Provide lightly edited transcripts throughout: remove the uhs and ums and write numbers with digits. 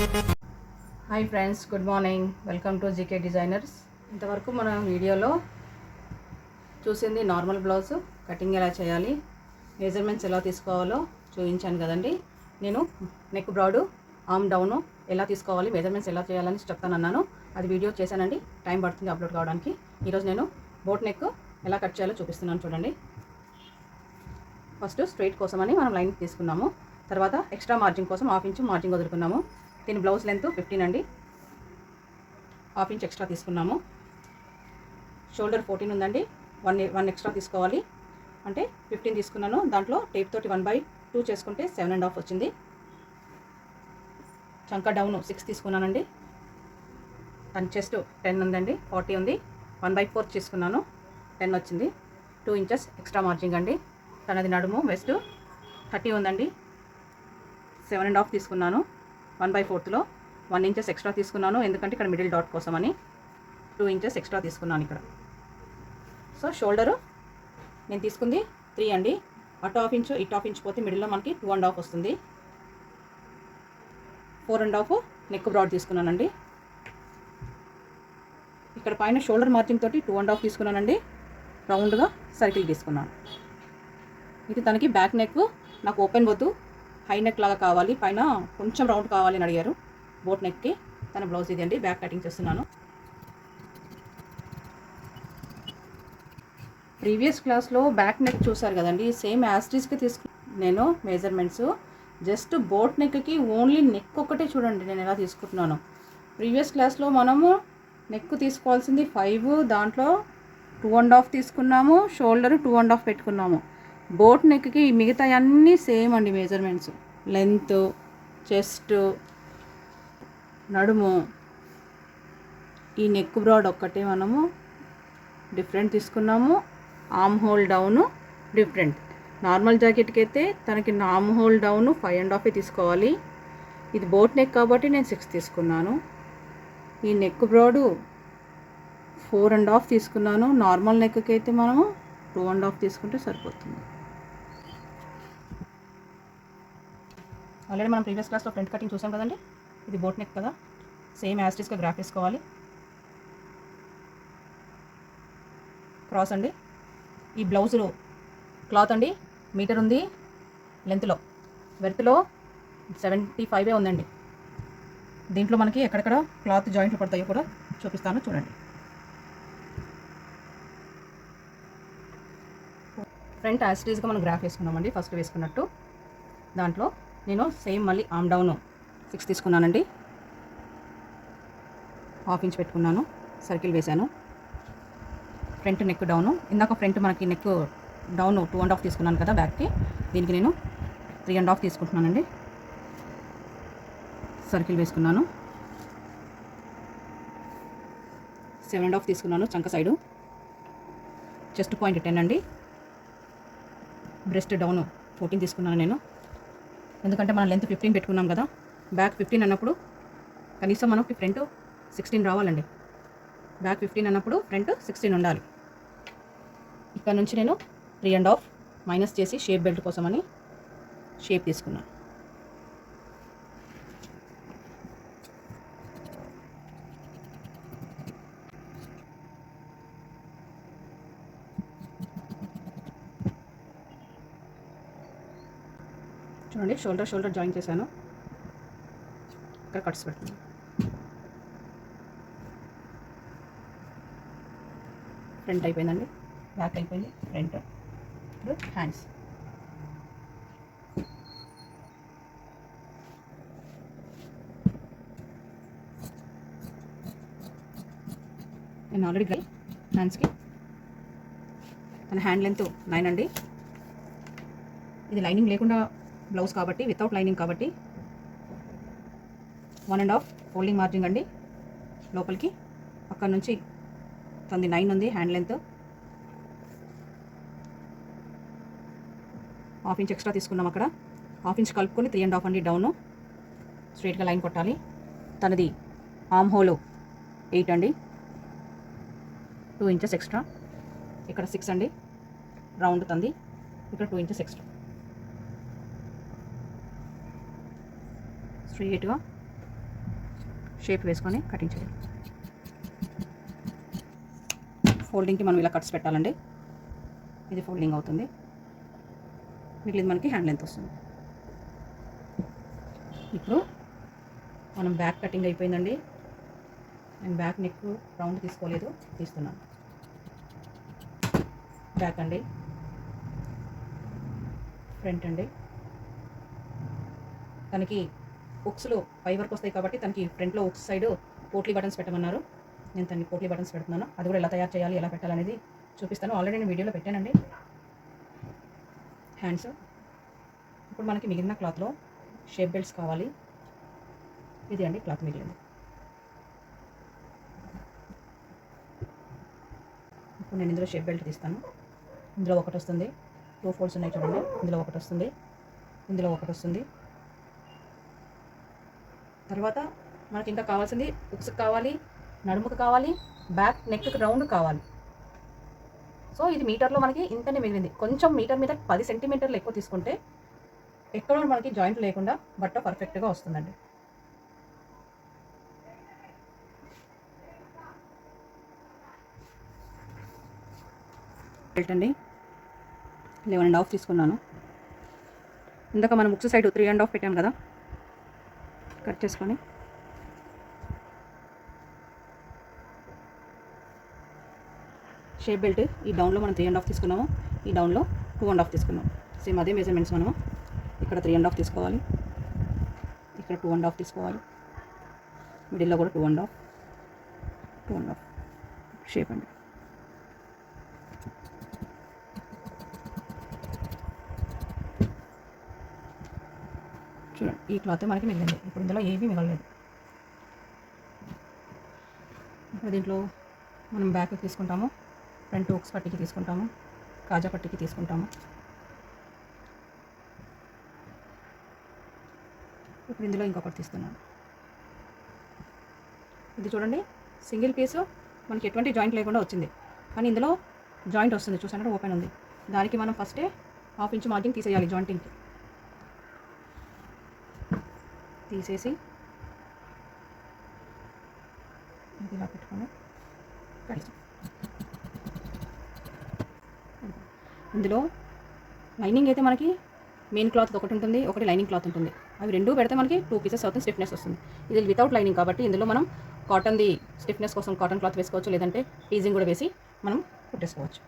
Hi friends, good morning. Welcome to GK designers. ఇంతవరకు మన వీడియోలో చూసింది నార్మల్ బ్లౌజ్ కటింగ్ ఎలా చేయాలి, మెజర్మెంట్స్ ఎలా తీసుకోవాలో చూపించాను కదండి. నేను నెక్ బ్రాడ్, ఆర్మ్ డౌను ఎలా తీసుకోవాలి, మెజర్మెంట్స్ ఎలా చేయాలని చెప్తానన్నాను. అది వీడియో చేశానండి, టైం పడుతుంది అప్లోడ్ కావడానికి. ఈరోజు నేను బోట్ నెక్ ఎలా కట్ చేయాలో చూపిస్తున్నాను చూడండి. ఫస్ట్ స్ట్రైట్ కోసమని మనం లైన్ తీసుకున్నాము. తర్వాత ఎక్స్ట్రా మార్జిన్ కోసం హాఫ్ ఇంచ్ మార్జిన్ వదులుకున్నాము. దీని బ్లౌజ్ లెంత్ 15 అండి, హాఫ్ ఇంచ్ ఎక్స్ట్రా తీసుకున్నాము. షోల్డర్ 14 ఉందండి, వన్ ఎక్స్ట్రా తీసుకోవాలి. అంటే 15 తీసుకున్నాను. దాంట్లో టేప్ తోటి 1/2 చేసుకుంటే 7.5 వచ్చింది. చంక డౌన్ 6 తీసుకున్నానండి. తన చెస్ట్ 10 ఉందండి, 40 ఉంది. 1/4 తీసుకున్నాను, 10 వచ్చింది. 2 ఇంచెస్ ఎక్స్ట్రా మార్జిన్ అండి. తనది నడుము వెస్ట్ 30 ఉందండి, 7.5 తీసుకున్నాను. 1/4లో 1 ఇంచెస్ ఎక్స్ట్రా తీసుకున్నాను, ఎందుకంటే ఇక్కడ మిడిల్ డాట్ కోసమని. 2 ఇంచెస్ ఎక్స్ట్రా తీసుకున్నాను ఇక్కడ. సో షోల్డరు నేను తీసుకుంది 3 అండి. అటు హాఫ్ ఇంచు ఇటు హాఫ్ ఇంచ్ పోతే మిడిల్లో మనకి 2.5 వస్తుంది. 4.5 నెక్ బ్రాడ్ తీసుకున్నానండి. ఇక్కడ పైన షోల్డర్ మార్జిన్ తోటి 2.5 తీసుకున్నానండి. రౌండ్గా సర్కిల్ తీసుకున్నాను. ఇది తనకి బ్యాక్ నెక్ నాకు ఓపెన్ వద్దు, హై నెక్ లాగా కావాలి, పైన కొంచెం రౌండ్ కావాలి అని అడిగారు. బోట్ నెక్కి తన బ్లౌజ్ ఇది అండి. బ్యాక్ కటింగ్ చేస్తున్నాను. ప్రీవియస్ క్లాస్లో బ్యాక్ నెక్ చూసారు కదండి, సేమ్ యాస్టీస్కి నేను మెజర్మెంట్స్ జస్ట్ బోట్ నెక్కి ఓన్లీ నెక్ ఒకటే చూడండి నేను ఎలా తీసుకుంటున్నాను. ప్రీవియస్ క్లాస్లో మనము నెక్ తీసుకోవాల్సింది 5, దాంట్లో 2.5 తీసుకున్నాము, షోల్డర్ 2.5 పెట్టుకున్నాము. బోట్ నెక్కి మిగతా అన్నీ సేమ్ అండి మెజర్మెంట్స్. లెంత్, చెస్ట్, నడుము, ఈ నెక్ బ్రాడ్ ఒక్కటే మనము డిఫరెంట్ తీసుకున్నాము. Armhole down different. Normal జాకెట్కి అయితే తనకి ఆర్మ్ హోల్ డౌను 5.5 తీసుకోవాలి. ఇది బోట్ నెక్ కాబట్టి నేను 6 తీసుకున్నాను. ఈ నెక్ బ్రాడు 4.5 తీసుకున్నాను. నార్మల్ నెక్కి అయితే మనము 2.5 తీసుకుంటే సరిపోతుంది. ఆల్రెడీ మనం ప్రీవియస్ క్లాస్లో ఫ్రంట్ కటింగ్ చూసాం కదండి. ఇది బోట్ నెక్ కదా, సేమ్ యాస్టీస్గా గ్రాఫ్ వేసుకోవాలి. క్రాస్ అండి. ఈ బ్లౌజులో క్లాత్ అండి మీటర్ ఉంది లెంత్లో, వెర్త్లో 75 ఉందండి. దీంట్లో మనకి ఎక్కడెక్కడ క్లాత్ జాయింట్లు పడతాయో కూడా చూపిస్తాను చూడండి. ఫ్రంట్ యాస్టీస్గా మనం గ్రాఫ్ వేసుకున్నామండి ఫస్ట్ వేసుకున్నట్టు. దాంట్లో నేను సేమ్ మళ్ళీ ఆర్మ్ డౌన్ 6 తీసుకున్నానండి. హాఫ్ ఇంచ్ పెట్టుకున్నాను, సర్కిల్ వేశాను. ఫ్రంట్ నెక్ డౌను, ఇందాక ఫ్రంట్ మనకి నెక్ డౌన్ 2.5 తీసుకున్నాను కదా బ్యాక్కి, దీనికి నేను 3.5 తీసుకుంటున్నానండి. సర్కిల్ వేసుకున్నాను. 7.5 తీసుకున్నాను చంక సైడు. చెస్ట్ పాయింట్ 10 అండి. బ్రెస్ట్ డౌన్ 14 తీసుకున్నాను నేను, ఎందుకంటే మనం లెంత్ 15 పెట్టుకున్నాం కదా. బ్యాక్ 15 అన్నప్పుడు కనీసం మనకి ఫ్రంట్ 16 రావాలండి. బ్యాక్ 15 అన్నప్పుడు ఫ్రంట్ 16 ఉండాలి. ఇక్కడ నుంచి నేను 3.5 మైనస్ చేసి షేప్ బెల్ట్ కోసమని షేప్ తీసుకున్నాను. చూడండి, షోల్డర్ జాయిన్ చేశాను. ఇక్కడ కట్స్ పెడుతున్నాను. ఫ్రంట్ అయిపోయిందండి, బ్యాక్ అయిపోయింది, ఫ్రంట్. ఇప్పుడు హ్యాండ్స్. నేను ఆల్రెడీ హ్యాండ్స్కి తన హ్యాండ్ లెంత్ 9 అండి. ఇది లైనింగ్ లేకుండా బ్లౌజ్ కాబట్టి, వితౌట్ లైనింగ్ కాబట్టి 1.5 ఫోల్డింగ్ మార్జిన్ అండి లోపలికి. అక్కడ నుంచి తనది 9 ఉంది hand length. Half inch extra తీసుకున్నాం అక్కడ. హాఫ్ ఇంచ్ కలుపుకొని 3.5 అండి డౌను. స్ట్రైట్గా లైన్ కొట్టాలి. తనది ఆర్మ్ హోల్ 8 అండి, 2 ఇంచెస్ ఎక్స్ట్రా. ఇక్కడ 6 అండి రౌండ్ తంది, ఇక్కడ 2 ఇంచెస్ ఎక్స్ట్రా. స్ట్రైట్గా షేప్ వేసుకొని కటింగ్ చేయాలి. ఫోల్డింగ్కి మనం ఇలా కట్స్ పెట్టాలండి. ఇది ఫోల్డింగ్ అవుతుంది, మిగిలింది మనకి హ్యాండ్ లెంత్ వస్తుంది. ఇప్పుడు మనం బ్యాక్ కటింగ్ అయిపోయిందండి. నేను బ్యాక్ నెక్ రౌండ్ తీసుకోలేదు, తీస్తున్నాను. బ్యాక్ అండి, ఫ్రంట్ అండి. తనకి ఉక్స్లు పై వరకు వస్తాయి కాబట్టి తనకి ఫ్రంట్లో ఉక్స్ సైడ్ పోట్లీ బటన్స్ పెట్టమన్నారు. నేను తనకి పోట్లీ బటన్స్ పెడుతున్నాను. అది కూడా ఎలా తయారు చేయాలి, ఎలా పెట్టాలనేది చూపిస్తాను. ఆల్రెడీ నేను వీడియోలో పెట్టానండి. హ్యాండ్స్. ఇప్పుడు మనకి మిగిలిన క్లాత్లో షేప్ బెల్ట్స్ కావాలి. ఇది అండి క్లాత్ మిగిలింది. ఇప్పుడు నేను ఇందులో షేప్ బెల్ట్ తీస్తాను. ఇందులో ఒకటి వస్తుంది, 2 ఫోల్డ్స్ ఉన్నాయి చూడండి. ఇందులో ఒకటి వస్తుంది, ఇందులో ఒకటి వస్తుంది. తర్వాత మనకి ఇంకా కావాల్సింది ఉక్స్కి కావాలి, నడుముకు కావాలి, బ్యాక్ నెక్కి రౌండ్ కావాలి. సో ఇది మీటర్లో మనకి ఇంతనే మిగిలింది. కొంచెం మీటర్ మీద 10 సెంటీమీటర్లు ఎక్కువ తీసుకుంటే ఎక్కడో మనకి జాయింట్ లేకుండా బట్ట పర్ఫెక్ట్గా వస్తుందండి. బెల్ట్ అండి 11.5 తీసుకున్నాను. ఇందాక మనం ఉక్స్ సైడ్ 3.5 పెట్టాం కదా, కట్ చేసుకొని షేప్ బెల్ట్ ఈ డౌన్లో మనం 3.5 తీసుకున్నాము, ఈ డౌన్లో 2.5 తీసుకున్నాం. సేమ్ అదే మెజర్మెంట్స్ మనము ఇక్కడ 3.5 తీసుకోవాలి, ఇక్కడ 2.5 తీసుకోవాలి, మిడిల్లో కూడా 2.5 షేప్ అండి. చూడండి, ఈ క్లాత్ మనకి మిగిలింది. ఇప్పుడు ఇందులో ఏమీ మిగలలేదు. ఇప్పుడు దీంట్లో మనం బ్యాక్ తీసుకుంటాము, ఫ్రంట్ ఉక్స్ పట్టికి తీసుకుంటాము, కాజా పట్టికి తీసుకుంటాము. ఇప్పుడు ఇందులో ఇంకొకటి తీస్తున్నాను. ఇది చూడండి, సింగిల్ పీసు మనకి ఎటువంటి జాయింట్ లేకుండా వచ్చింది. కానీ ఇందులో జాయింట్ వస్తుంది, చూసానంటే ఓపెన్ ఉంది. దానికి మనం ఫస్టే 1/2 ఇంచ్ మార్జిన్ తీసేయాలి. జాయింటింగ్కి తీసేసి ఇలా పెట్టుకొని కడిగి ఇందులో లైనింగ్ అయితే మనకి మెయిన్ క్లాత్ ఒకటి ఉంటుంది, ఒకటి లైనింగ్ క్లాత్ ఉంటుంది. అవి రెండు పెడితే మనకి 2 పీసెస్ అవుతుంది, స్టిఫ్నెస్ వస్తుంది. ఇది వితౌట్ లైనింగ్ కాబట్టి ఇందులో మనం కాటన్ది స్టిఫ్నెస్ కోసం కాటన్ క్లాత్ వేసుకోవచ్చు, లేదంటే టీజింగ్ కూడా వేసి మనం కుట్టేసుకోవచ్చు.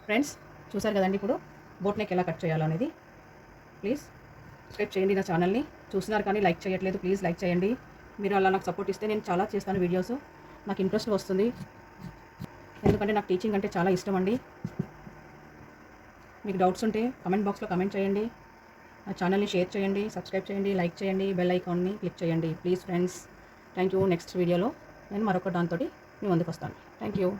ఫ్రెండ్స్ చూసారు కదండి ఇప్పుడు బోట్ నెక్ ఎలా కట్ చేయాలో అనేది. ప్లీజ్ సబ్స్క్రైబ్ చేయండి నా ఛానల్ని. చూస్తున్నారు కానీ లైక్ చేయట్లేదు, ప్లీజ్ లైక్ చేయండి. మీరు అలా నాకు సపోర్ట్ ఇస్తే నేను చాలా చేస్తాను వీడియోస్, నాకు ఇంట్రెస్ట్ వస్తుంది. ఎందుకంటే నాకు టీచింగ్ అంటే చాలా ఇష్టం అండి. మీకు డౌట్స్ ఉంటే కమెంట్ బాక్స్లో కమెంట్ చేయండి. నా ఛానల్ని షేర్ చేయండి, సబ్స్క్రైబ్ చేయండి, లైక్ చేయండి, బెల్ ఐకాన్ని క్లిక్ చేయండి please friends. Thank you. Next వీడియోలో నేను మరొక దాంతో మీ ముందుకు వస్తాను. Thank you.